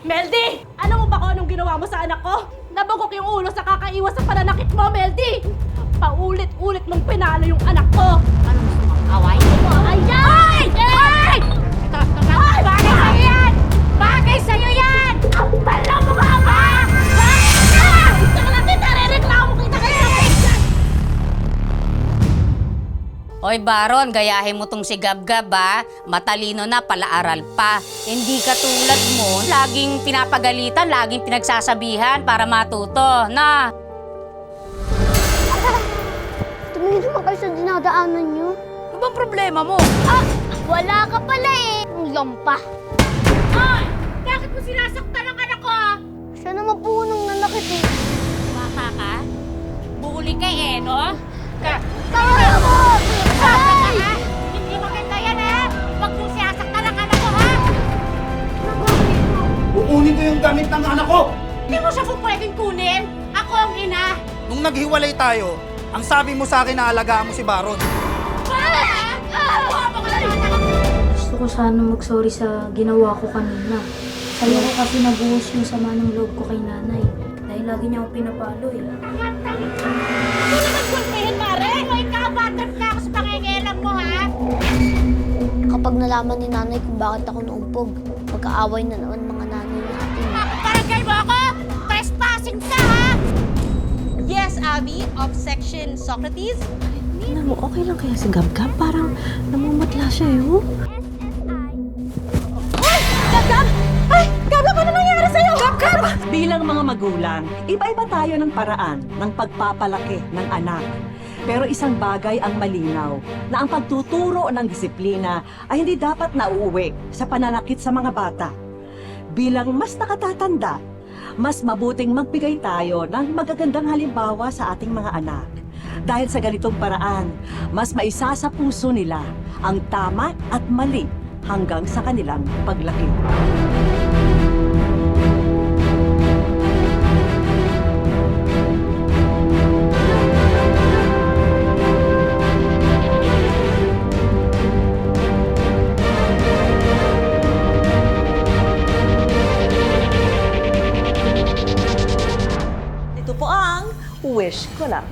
Meldy! Alam mo ba kung anong ginawa mo sa anak ko? Nabagok yung ulo sa kakaiwas sa pananakit mo, Meldy! Paulit-ulit mong pinalo yung anak ko! Ano gusto mong away? Ayan! Ay! Bagay sa'yo yan! Bagay sa'yo yan! Ang bala mo nga ba? Bakit ka? Gusto ka natin nare-reklamo kita kayo! Oy Baron, gayahin mo tong si Gab-Gab ha. Matalino na, palaaral pa. Hindi katulad mo, laging pinapagalitan, laging pinagsasabihan para matuto, na. Tumingin naman kayo sa dinadaanan niyo. Ano bang problema mo? Ah! Wala ka pala eh! Ang lampa. Ay! Bakit mo sinasaktan ang anak ko? Siya naman po nang nanakit eh. Baka ka? Buuli ka eh, no? Tama mo! Ay! Hindi maganda yan ha! Huwag mo sinasaktan ang anak ko ha! Kukunin ko yung gamit ng anak ko! Hindi mo siya po pwedeng kunin! Ako ang ina! Nung naghiwalay tayo, ang sabi mo sa akin na alagaan mo si Baron. Gusto ko sana mag-sorry sa ginawa ko kanina. Sa'yo ko kasi nabuhos yung sama ng loob ko kay nanay. Dahil lagi niya ako pinapalo eh. Hindi naman kulpihin, Mare! Ikaw, button ka ako sa pangingilam mo, ha? Kapag nalaman ni nanay kung bakit ako naumpog, magkaaway na naman mga nanay natin. Paragay mo ako! Trespassing ka, ha? Yes, Abby, of Section Socrates. Tingnan mo, okay lang kaya si Gab-Gab? Parang namumutla siya eh, oh. Gab-Gab! Ay! Gab-Gab, ano nangyari sa'yo? Gab-Gab! Bilang mga magulang, iba-iba tayo ng paraan ng pagpapalaki ng anak. Pero isang bagay ang malinaw, na ang pagtuturo ng disiplina ay hindi dapat nauuwi sa pananakit sa mga bata. Bilang mas nakatatanda, mas mabuting magbigay tayo ng magagandang halimbawa sa ating mga anak. Dahil sa ganitong paraan, mas maisa sa puso nila ang tama at mali hanggang sa kanilang paglaki. Ito po ang Wish Ko Lang.